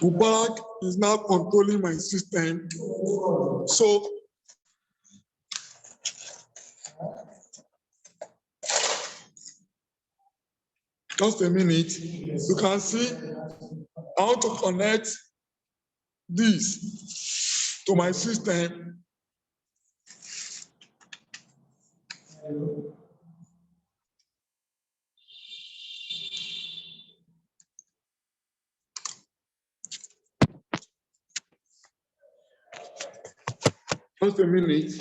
Robotic is now controlling my system. So just a minute, you can see I want to connect this to my system. Just a minute.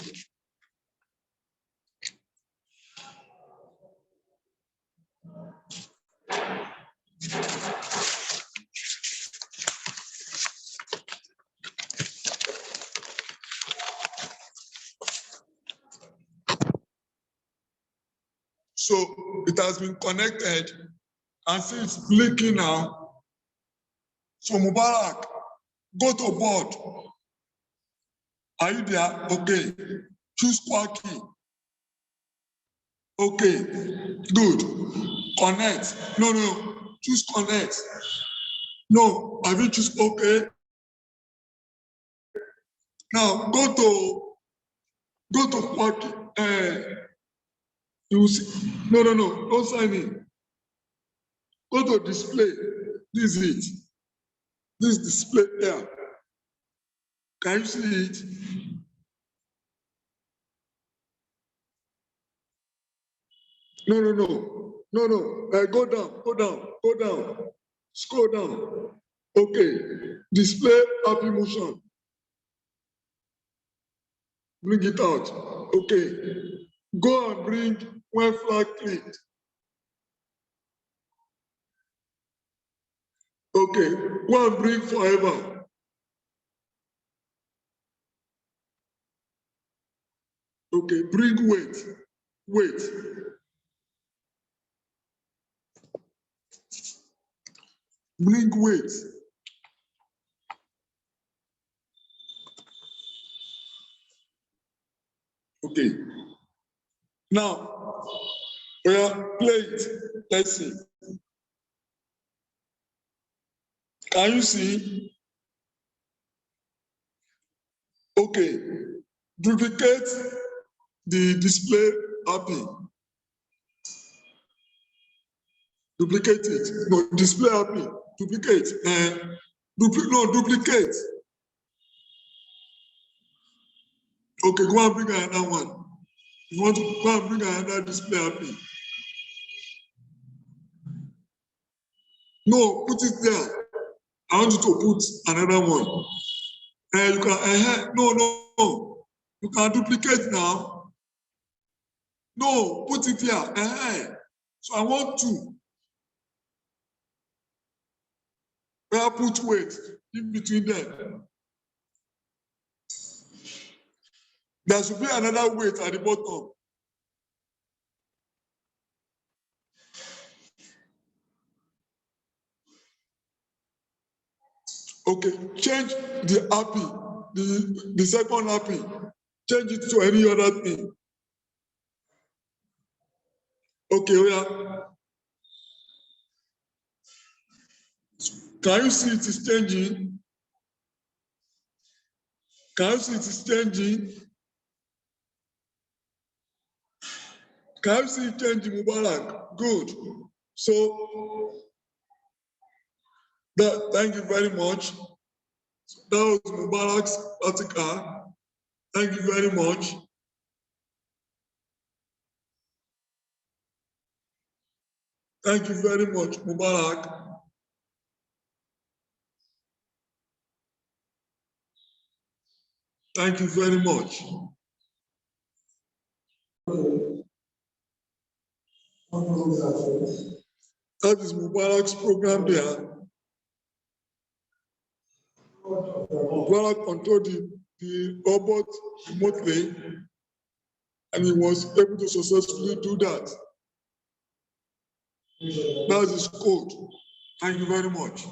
So it has been connected and see it's blinking now. So Mubarak, go to board. Are you there? Okay. Choose Quacky. Okay, good. Connect. No. Choose connect. No, I will choose okay. Now go to Quacky. You see, no, don't sign in. Go to display. This is it. This display here. Can you see it? No. Go down. Scroll down. Okay. Display happy motion. Bring it out. Okay. Go and bring when flag clicked. Okay. Go and bring forever. Okay. Bring wait. Bring wait. Okay. Now, we are play it. Let's see. Can you see? Okay. Duplicate the display happy. Duplicate it. No, display happy. Duplicate. Duplicate. Okay, go and bring another one. You want to go and bring another display happy. No, put it there. I want you to put another one. You can, no. You can duplicate now. No, put it here. So I want to. Where put weight in between them. There should be another weight at the bottom. Okay, change the happy, the second happy. Change it to any other thing. Okay, can you see it is changing? Can you see it is changing? Can you see it changing, Mubarak? Good. So, thank you very much. That was Mubarak's article. Thank you very much. Thank you very much, Mubarak. Thank you very much. That is Mubarak's program there. Mubarak controlled the robot remotely, and he was able to successfully do that. That's his code. Thank you very much.